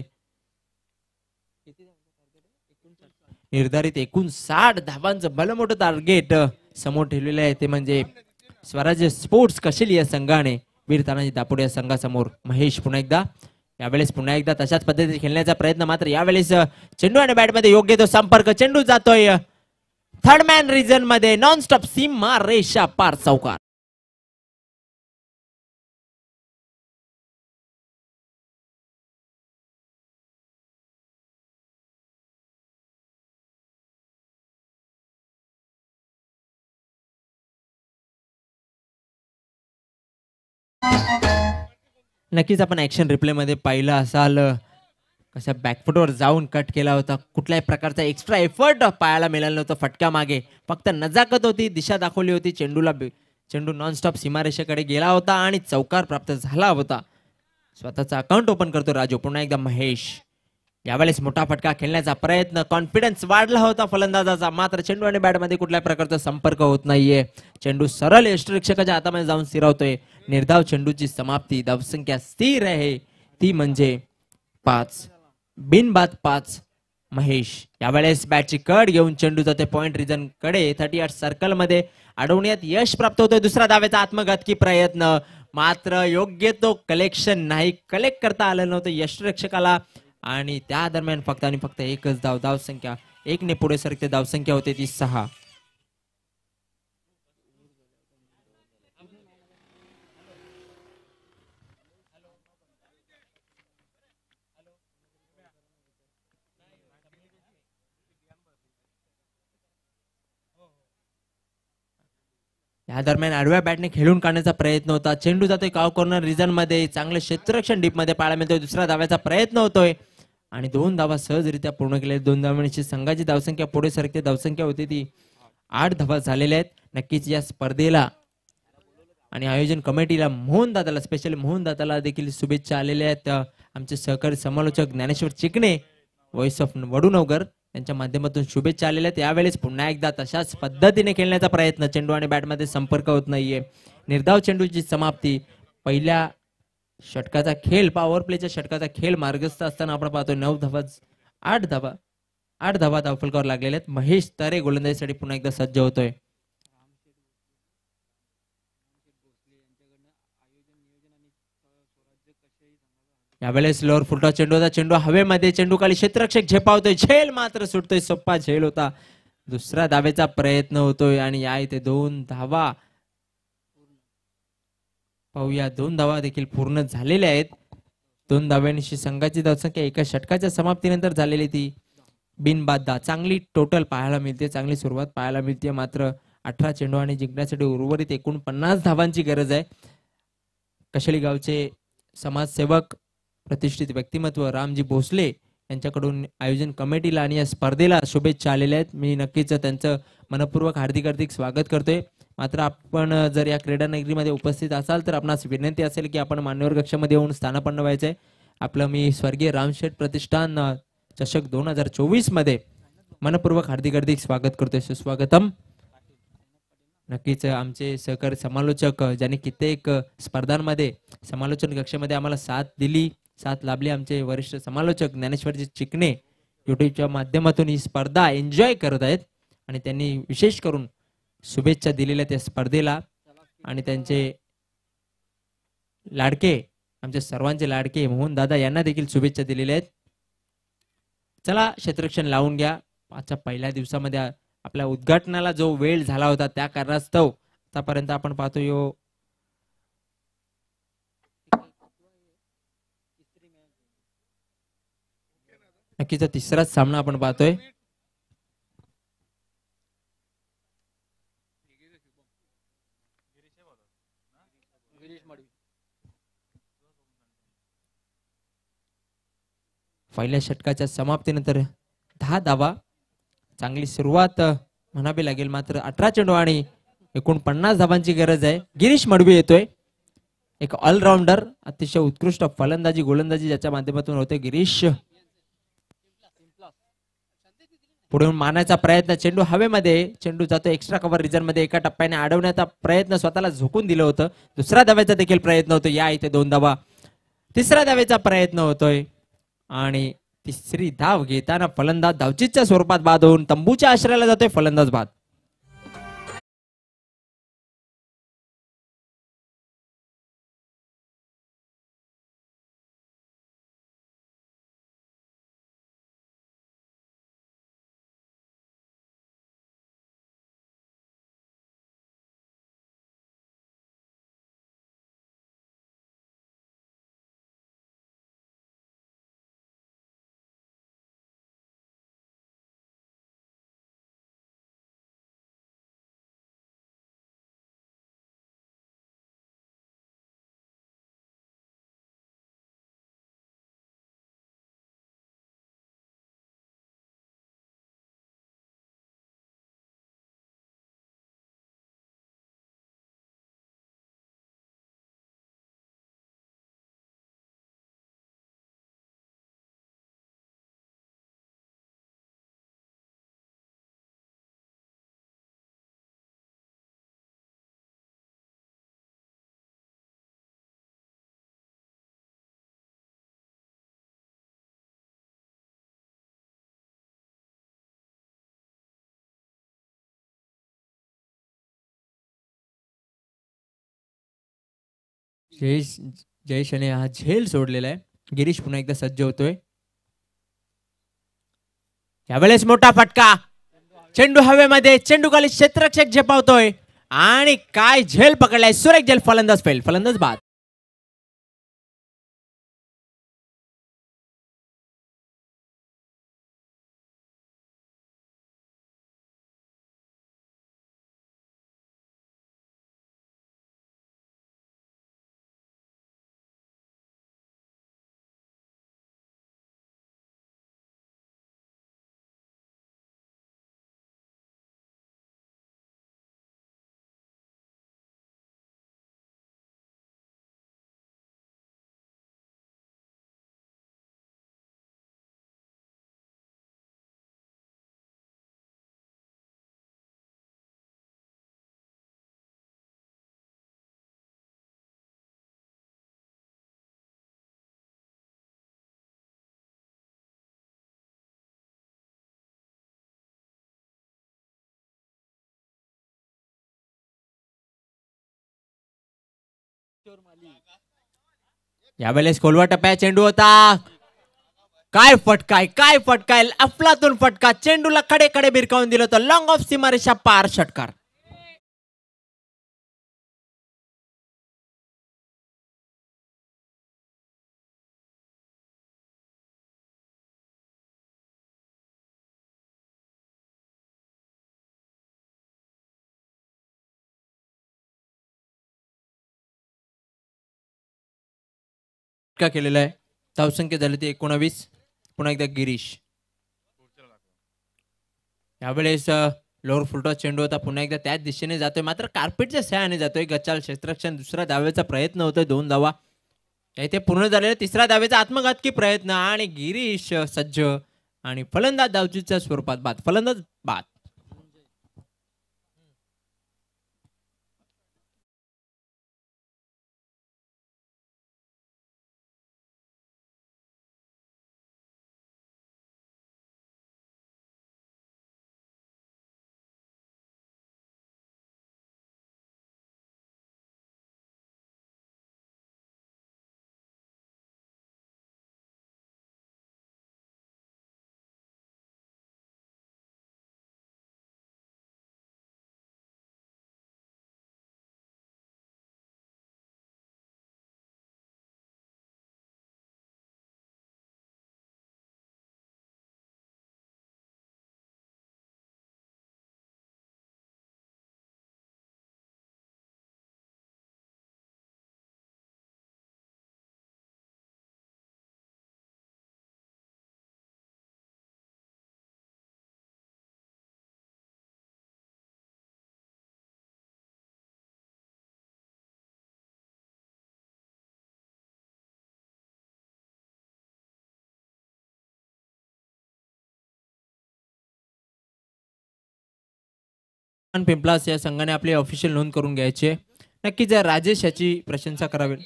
निर्धारित 59 धावांचं भलमोठं टार्गेट समोर ठेवलेलं आहे, ते म्हणजे स्वराज्य स्पोर्ट्स कशेली या संघाने वीर तानाजी दापोडे या संघासमोर. महेश पुन्हा एकदा, यावेळेस पुन्हा एकदा तशाच पद्धतीने खेळण्याचा प्रयत्न, मात्र यावेळेस चेंडू आणि बॅट मध्ये योग्य तो संपर्क. चेंडू जातोय थर्ड मॅन रिजन मध्ये, नॉन स्टॉप सीमा रेषा पार चौकार. नक्कीच आपण ऍक्शन रिप्ले मध्ये पाहिलं असाल कशा बॅकफुटवर जाऊन कट केला होता. कुठल्याही प्रकारचा एक्स्ट्रा एफर्ट पाहायला मिळालं नव्हतं. फटका मागे फक्त नजाकत होती, दिशा दाखवली होती. चेंडू नॉनस्टॉप सीमारेषेकडे गेला होता आणि चौकार प्राप्त झाला होता. स्वतःचा अकाउंट ओपन करतो राजू. पुन्हा एकदा महेश, यावेळेस मोठा फटका खेळण्याचा प्रयत्न, कॉन्फिडन्स वाढला होता फलंदाजाचा, मात्र चेंडू आणि बॅट मध्ये कुठल्या प्रकारचा संपर्क होत नाहीये. चेंडू सरळ यष्टिरक्षकाच्या हातामध्ये जाऊन स्थिरावतोय. निर्धाव चेंडूची समाप्ती, धावसंख्या स्थिर आहे ती म्हणजे 5, बिनबाद 5. महेश यावेळेस बॅटची कट घेऊन चेंडू जाते पॉइंट रिजन कडे. 38 सर्कल मध्ये अडवण्यात यश प्राप्त होतोय. दुसरा धावेचा आत्मघातकी प्रयत्न, मात्र योग्य तो कलेक्शन नाही, कलेक्ट करता आलं नव्हतं यष्टिरक्षकाला आणि त्या दरम्यान फक्त आणि फक्त एकच धाव. धावसंख्या 1 ने पुढे सरकते, धावसंख्या होते ती 6. या दरम्यान आडव्या बॅटने खेळून काढण्याचा प्रयत्न होता. चेंडू जातोय काव कॉर्नर रिजन मध्ये, चांगलं क्षेत्ररक्षण डीप मध्ये पाहायला मिळतोय. दुसऱ्या धाव्याचा प्रयत्न होतोय आणि 2 धावा सहजरित्या पूर्ण केल्या. 2 धावांची संघाची धावसंख्या पुढे सरकते, धावसंख्या होती ती 8 धावा झालेल्या आहेत. नक्कीच या स्पर्धेला आणि आयोजन कमिटीला, मोहन दादाला, स्पेशली मोहन दादाला देखील शुभेच्छा आलेल्या आहेत. आमचे सहकारी समालोचक ज्ञानेश्वर चिकणे, व्हॉइस ऑफ वडूनगर यांच्या माध्यमातून शुभेच्छा आलेल्या आहेत. यावेळेस पुन्हा एकदा तशाच पद्धतीने खेळण्याचा प्रयत्न, चेंडू आणि बॅट मध्ये संपर्क होत नाहीये. निर्धाव चेंडूची समाप्ती. पहिल्या षटकाचा खेळ, पॉवर प्लेच्या षटकाचा खेळ मार्गस्थ असताना आपण पाहतोय 9 धावा, 8 धावा धावफलकावर लागलेल्या आहेत. महेश तरे गोलंदाजीसाठी पुन्हा एकदा सज्ज होतोय. यावेळेस लोअर फुलटॉस चेंडू होता. चेंडू हवेमध्ये, चेंडू खाली क्षेत्ररक्षक झेपावतोय, झेल मात्र सुटतोय. सोप्पा झेल होता. दुसरा धावेचा प्रयत्न होतोय आणि या इथे 2 धावा पाहूया. 2 धावा देखील पूर्ण झालेल्या आहेत. 2 धाव्यांची संघाची धावसंख्या एका षटकाच्या समाप्तीनंतर झालेली ती बिनबाद 10. चांगली टोटल पाहायला मिळते, चांगली सुरुवात पाहायला मिळते. मात्र 18 चेंडू आणि जिंकण्यासाठी उर्वरित एकूण 50 धावांची गरज आहे. कशेली गावचे समाजसेवक, प्रतिष्ठित व्यक्तिमत्व रामजी भोसले यांच्याकडून आयोजन कमिटीला आणि या स्पर्धेला शुभेच्छा आलेल्या आहेत. मी नक्कीच त्यांचं मनपूर्वक हार्दिक स्वागत करतोय. मात्र आपण जर या क्रीडा नगरीमध्ये उपस्थित असाल तर आपणास विनंती असेल की आपण मान्यवर कक्षामध्ये येऊन स्थानापन्न व्हायचंय. आपलं मी स्वर्गीय रामशेठ प्रतिष्ठान चषक 2024 मध्ये मनपूर्वक हार्दिक स्वागत करतोय. सुस्वागतम. नक्कीच आमचे सहकारी समालोचक ज्यांनी कित्येक स्पर्धांमध्ये समालोचन कक्षेमध्ये आम्हाला साथ लाभली, आमचे वरिष्ठ समालोचक ज्ञानेश्वरजी चिकणे युट्यूबच्या माध्यमातून ही स्पर्धा एन्जॉय करत आहेत आणि त्यांनी विशेष करून शुभेच्छा दिलेल्या त्या स्पर्धेला. आणि त्यांचे लाडके, आमचे सर्वांचे लाडके मोहन दादा यांना देखील शुभेच्छा दिलेल्या आहेत. चला क्षेत्ररक्षण लावून घ्या. आजच्या पहिल्या दिवसामध्ये आपल्या उद्घाटनाला जो वेळ झाला होता त्या कारणास्तव आतापर्यंत आपण पाहतोय नक्कीच तिसराच सामना आपण पाहतोय. पहिल्या षटकाच्या समाप्तीनंतर 10 धावा, चांगली सुरुवात म्हणावी लागेल. मात्र 18 चेंडू आणि एकूण 50 धावांची गरज आहे. गिरीश मडवी येतोय, एक ऑलराऊंडर, अतिशय उत्कृष्ट फलंदाजी गोलंदाजी ज्याच्या माध्यमातून होते. गिरीश पुढे मारण्याचा प्रयत्न, चेंडू हवेमध्ये, चेंडू जातो एक्स्ट्रा कव्हर रिजन मध्ये. एका टप्प्याने अडवण्याचा प्रयत्न, स्वतःला झोकून दिलं होतं. दुसऱ्या धाव्याचा देखील प्रयत्न होतो. या इथे 2 धावा. तिसऱ्या धावेचा प्रयत्न होतोय आणि तिसरी धाव घेताना फलंदाज धावचीच्या स्वरूपात बाद होऊन तंबूच्या आश्रयाला जातोय फलंदाज बाद. जयेशने हा झेल सोडलेला आहे. गिरीश पुन्हा एकदा सज्ज होतोय. यावेळेस मोठा फटका, चेंडू हवेमध्ये, चेंडू खाली क्षेत्ररक्षक झेपावतोय आणि काय झेल पकडलाय, सुरेख झेल. फलंदाज फेल, फलंदाज बाद. यावेळेस खोलवा टप्प्या चेंडू होता. काय फटकाय, काय फटकाय, अफलातून फटका. चेंडूला कडे कडे भिरकावून दिलं होतं. लॉंग ऑफ सीमारेषा पार षटकार. केलेला आहे. धावसंख्या झाली ती 19. पुन्हा एकदा गिरीश. यावेळेस लोअर फुलटॉस चेंडू होता. पुन्हा एकदा त्याच दिशेने जातोय, मात्र कार्पेटच्या सहाय्याने जातोय. गच्चाल क्षेत्ररक्षण. दुसऱ्या धावेचा प्रयत्न होतोय. 2 धावा इथे पूर्ण झालेला. तिसऱ्या धावेचा आत्मघातकी प्रयत्न आणि गिरीश सज्ज आणि फलंदाज धावचीच्या स्वरूपात बाद, फलंदाज बाद. पिंपलास या संघाने आपली ऑफिशियल नोंद करून घ्यायची. नक्कीच राजेश याची प्रशंसा करावी.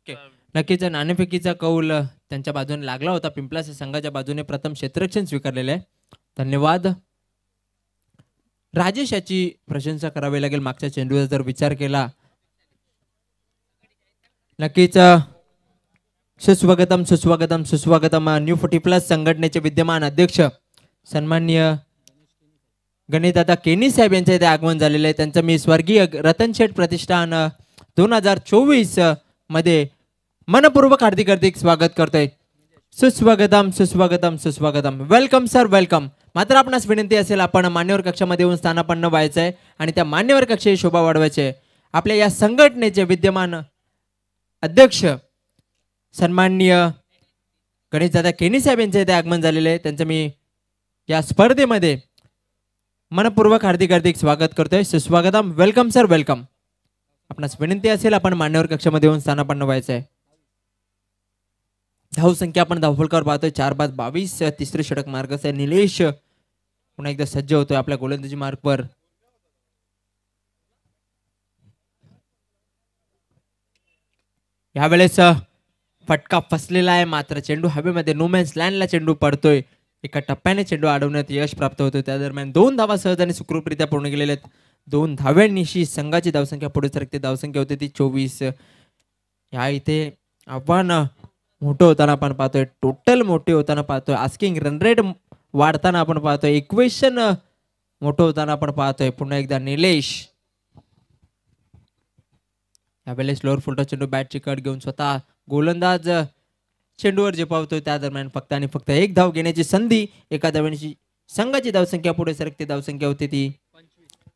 ओके, नक्कीच नाणेफेकीचा कौल त्यांच्या बाजूने लागला होता. पिंपलास संघाच्या बाजूने प्रथम क्षेत्ररक्षण स्वीकारलेले आहे. धन्यवाद राजेश. याची प्रशंसा करावी लागेल. मागच्या चेंडूचा जर विचार केला, नक्कीच सुस्वागतम सुस्वागतम सुस्वागतम. न्यू 40+ संघटनेचे विद्यमान अध्यक्ष सन्माननीय गणेशदादा केनी साहेब यांचे इथे आगमन झालेले आहे. त्यांचं मी स्वर्गीय रतन शेठ प्रतिष्ठान 2024 मध्ये मनपूर्वक हार्दिक स्वागत करतोय. सुस्वागतम सुस्वागतम सुस्वागतम. Welcome sir, welcome. मात्र आपणास विनंती असेल, आपण मान्यवर कक्षामध्ये येऊन स्थानापन्न व्हायचं आहे आणि त्या मान्यवर कक्षेची शोभा वाढवायची आहे. आपल्या या संघटनेचे विद्यमान अध्यक्ष सन्माननीय गणेशदादा केनी साहेब यांचे इथे आगमन झालेले आहे. त्यांचं मी या स्पर्धेमध्ये मनपूर्वक हार्दिक स्वागत करतोय. सुस्वागतम. Welcome sir, welcome. आपणास विनंती असेल, आपण मान्यवर कक्षामध्ये येऊन स्थानापन्न व्हायचं आहे. धाव संख्या आपण धावफलकावर पाहतोय 4-5-22. तिसरे षटक मार्गस्थ आहे. निलेश पुन्हा एकदा सज्ज होतोय आपल्या गोलंदाजी मार्कवर. यावेळेस फटका फसलेला आहे, मात्र चेंडू हवेमध्ये नो मॅन्स लँडला चेंडू पडतोय. एका टप्प्याने चेंडू अडवण्यात यश प्राप्त होतोय. त्या दरम्यान 2 धावा सहज आणि सुखरूपरित्या पूर्ण केलेल्या आहेत. 2 धाव्यांनिशी संघाची धावसंख्या पुढे सरकते. धावसंख्या होते ती 24. या इथे आव्हान मोठं होताना आपण पाहतोय, टोटल मोठे होताना पाहतोय, आस्किंग रन रेट वाढताना आपण पाहतोय, इक्वेशन मोठं होताना आपण पाहतोय. पुन्हा एकदा निलेश यावेळेस लोअर फुलटॉस चेंडू बॅटची कट घेऊन स्वतः गोलंदाज चेंडूवर झेपावतोय. त्या दरम्यान फक्त आणि फक्त 1 धाव घेण्याची संधी. एका धाव्याची संघाची धावसंख्या पुढे सरकते. धावसंख्या होती ती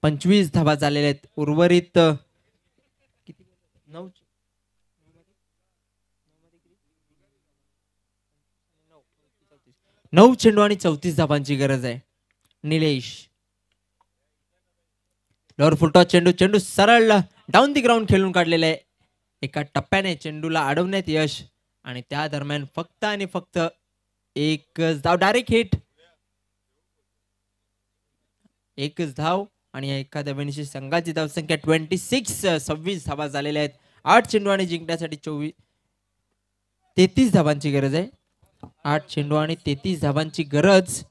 25 धावा झालेल्या आहेत. उर्वरित 9 चेंडू आणि 34 धावांची गरज आहे. निलेश लोअर फुलटॉस चेंडू सरळ डाऊन दी ग्राउंड खेळून काढलेला आहे. एका टप्प्याने चेंडूला अडवण्यात यश आणि त्या दरम्यान फक्त आणि फक्त 1 धाव. डायरेक्ट हिट, 1 धाव आणि एका धावेनिशी संघाची धावसंख्या 26 धावा झालेल्या आहेत. 8 चेंडू आणि जिंकण्यासाठी 33 धावांची गरज आहे. 8 चेंडू आणि 33 धावांची गरज.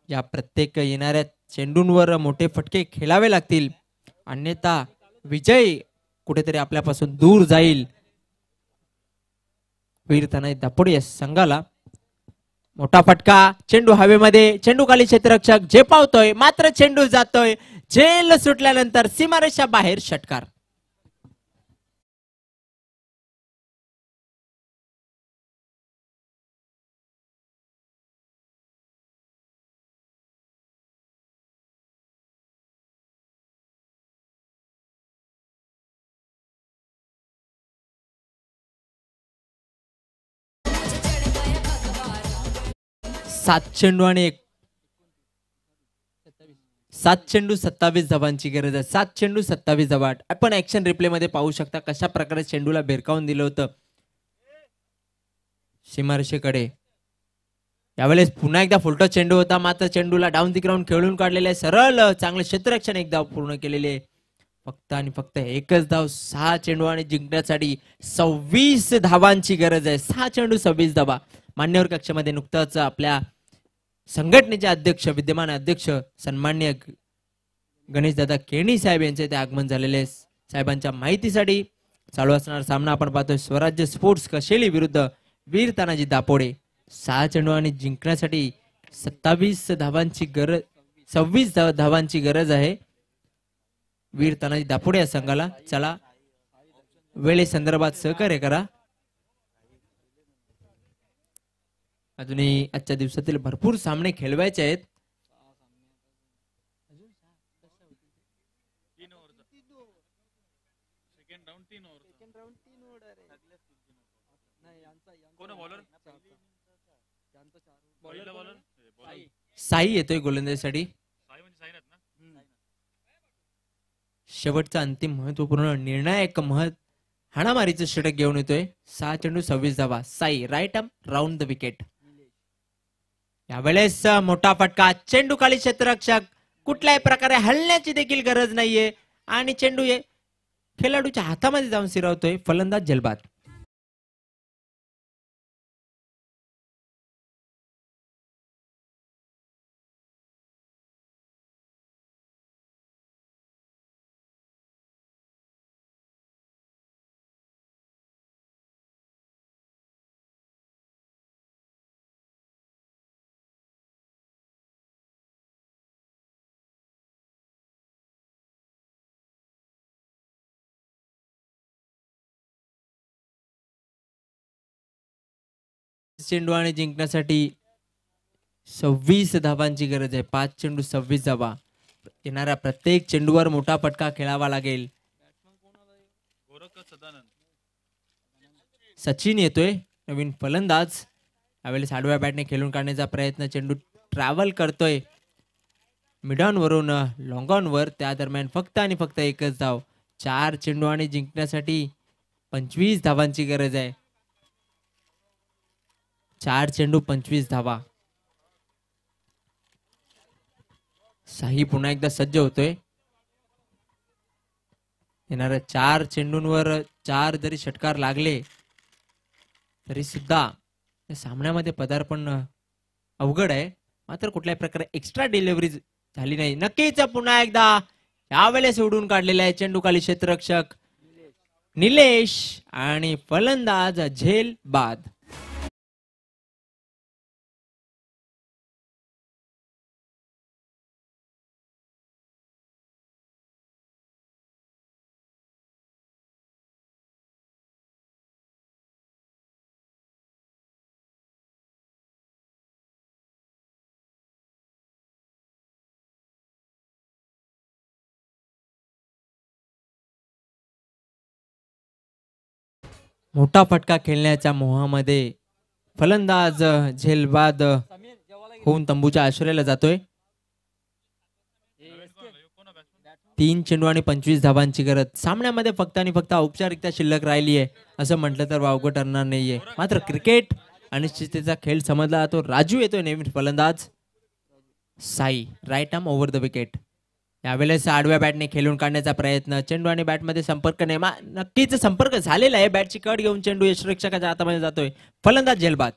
या प्रत्येक येणाऱ्या चेंडूंवर मोठे फटके खेळावे लागतील, अन्यथा विजय कुठेतरी आपल्यापासून दूर जाईल. वीर तानाजी दापोडे या संघाला मोठा फटका. चेंडू हवेमध्ये, चेंडू खाली क्षेत्ररक्षक झेपावतोय, मात्र चेंडू जातोय. झेल सुटल्यानंतर सीमारेषा बाहेर षटकार. सात चेंडू 27 धावांची गरज आहे. 7 चेंडू 27 धावा. आपण ऍक्शन रिप्ले मध्ये पाहू शकता कशा प्रकारे चेंडूला भिरकावून दिलं होतं सीमारेषेकडे. यावेळेस पुन्हा एकदा फुलटॉस चेंडू होता, मात्र चेंडूला डाऊन दी ग्राउंड खेळून काढलेले आहे. सरळ चांगले क्षेत्ररक्षण 1 धाव पूर्ण केलेले आहे. फक्त आणि फक्त 1 धाव. 6 चेंडू आणि जिंकण्यासाठी 26 धावांची गरज आहे. 6 चेंडू 26 धावा. मान्यवर कक्षामध्ये नुकताच आपल्या संघटनेचे अध्यक्ष, विद्यमान अध्यक्ष सन्माननीय गणेशदादा केणी साहेब यांचे ते आगमन झालेले. साहेबांच्या माहितीसाठी चालू असणारा सामना आपण पाहतोय स्वराज्य स्पोर्ट्स कशेली विरुद्ध वीर तानाजी दापोडे. 6 चेंडू आणि जिंकण्यासाठी 27 धावांची गरज, 26 धावांची गरज आहे वीर तानाजी दापोडे या संघाला. चला वेळे संदर्भात सहकार्य करा. अजूनही आजच्या दिवसातील भरपूर सामने खेळवायचे आहेत. साई येतोय गोलंदाजीसाठी. शेवटचा अंतिम महत्वपूर्ण निर्णायक हाणामारीचं षटक घेऊन येतोय. 6 चेंडू 26 धावा. Sai right arm round the wicket. यावेळेस मोठा फटका. चेंडू खाली क्षेत्ररक्षक. कुठल्याही प्रकारे हलण्याची देखील गरज नाहीये. आणि चेंडू खेळाडूच्या हातामध्ये जाऊन स्थिरावतोय. फलंदाज झेलबाद. चेंडू आणि जिंकण्यासाठी 26 धावांची गरज आहे. 5 चेंडू 26 धावा. येणाऱ्या प्रत्येक चेंडूवर मोठा फटका खेळावा लागेल. सचिन येतोय नवीन फलंदाज. यावेळेस आडव्या बॅटने खेळून काढण्याचा प्रयत्न. चेंडू ट्रॅव्हल करतोय मिडॉन वरून लॉंग ऑन वर. त्या दरम्यान फक्त आणि फक्त एकच धाव. 4 चेंडू आणि जिंकण्यासाठी 25 धावांची गरज आहे. 4 चेंडू 25 धावा. साई पुन्हा एकदा सज्ज होतोय. येणाऱ्या 4 चेंडूंवर 4 जरी षटकार लागले तरी सुद्धा या सामन्यामध्ये पदार्पण अवघड आहे. मात्र कुठल्याही प्रकारे एक्स्ट्रा डिलिव्हरी झाली नाही. नक्कीच पुन्हा एकदा यावेळेस उडून काढलेला आहे चेंडू खाली क्षेत्ररक्षक निलेश आणि फलंदाज झेल बाद. मोठा फटका खेळण्याच्या मोहामध्ये फलंदाज झेलबाद होऊन तंबूच्या आश्रयाला जातोय. 3 चेंडू आणि 25 धावांची गरज. सामन्यामध्ये फक्त आणि फक्त औपचारिकता शिल्लक राहिली आहे असं म्हटलं तर वावगं ठरणार नाहीये. मात्र क्रिकेट अनिश्चिततेचा खेळ समजला जातो. राजू येतोय नवीन फलंदाज. Sai right arm over the wicket. यावेळेस आडव्या बॅटने खेळून काढण्याचा प्रयत्न. चेंडू आणि बॅटमध्ये संपर्क नाही. नक्कीच संपर्क झालेला आहे. बॅटची कट घेऊन चेंडू यष्टिरक्षकाच्या हातामध्ये जातोय. फलंदाज झेलबाद.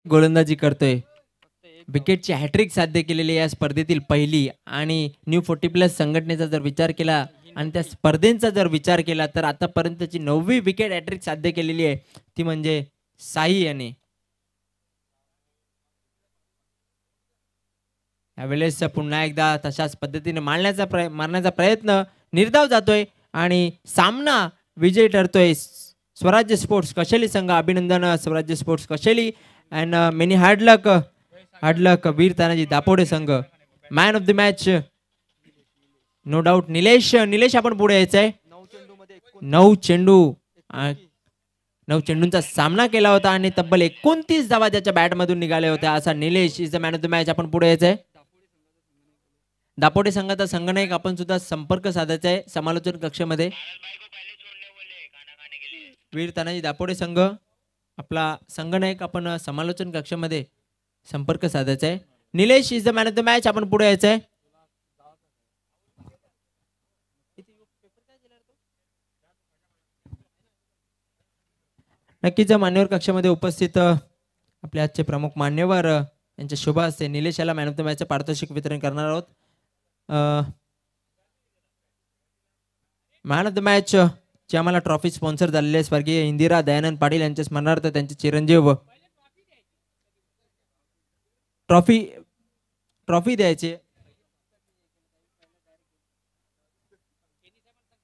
गोलंदाजी करतोय. विकेटची हॅट्रिक साध्य केलेली या स्पर्धेतील पहिली. आणि न्यू 40+ संघटनेचा जर विचार केला आणि त्या स्पर्धेचा जर विचार केला तर आतापर्यंतची 9वी विकेट हॅट्रिक साध्य केलेली आहे ती म्हणजे साई याने. यावेळेस पुन्हा एकदा तशाच पद्धतीने मारण्याचा प्रयत्न. निर्धाव जातोय आणि सामना विजयी ठरतोय स्वराज्य स्पोर्ट्स कशेली संघ. अभिनंदन Swarajya sports Kasheli and many hard luck Veer Tanaji Dapode संघ. Man of the match no doubt Nilesh. Nilesh आपण पुढे यायचंय. 9 चेंडू 9 चेंडूंचा सामना केला होता आणि तब्बल 29 धावा त्याच्या बॅटमधून निघाल्या होत्या. असा Nilesh is the man of the match. आपण पुढे यायचंय. दापोडे संघाचा संघनायक आपण सुद्धा संपर्क साधायचा आहे समालोचन कक्षेमध्ये. वीर तानाजी दापोडे संघ आपला संघनायक आपण समालोचन कक्षामध्ये संपर्क साधायचा आहे. Nilesh is the man of the match. आपण पुढे यायचंय. नक्कीच मान्यवर कक्षामध्ये उपस्थित आपले आजचे प्रमुख मान्यवर यांच्या शुभ हस्ते निलेश याला मॅन ऑफ द मॅचचं पारितोषिक वितरण करणार आहोत. मॅन ऑफ द मॅच ची आम्हाला ट्रॉफी स्पॉन्सर झालेली आहे स्वर्गीय इंदिरा दयानंद पाटील यांच्या स्मरणार्थ त्यांचे चिरंजीव ट्रॉफी द्यायचे.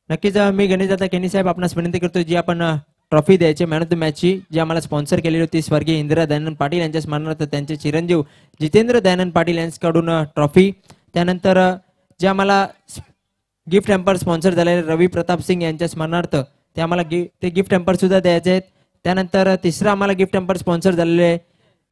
नक्कीच मी गणेशदादा केनी साहेब आपणास विनंती करतो जी आपण ट्रॉफी द्यायची मॅन ऑफ द मॅचची जी आम्हाला स्पॉन्सर केलेली होती स्वर्गीय इंदिरा दयानंद पाटील यांच्या स्मरणार्थ त्यांचे चिरंजीव जितेंद्र दयानंद पाटील यांच्याकडून ट्रॉफी. त्यानंतर जे आम्हाला गिफ्ट हॅम्पर स्पॉन्सर झालेले रवी प्रताप सिंग यांच्या स्मरणार्थ ते आम्हाला ते गिफ्ट हॅम्पर सुद्धा द्यायचे आहेत. त्यानंतर तिसरं आम्हाला गिफ्ट हॅम्पर स्पॉन्सर झालेले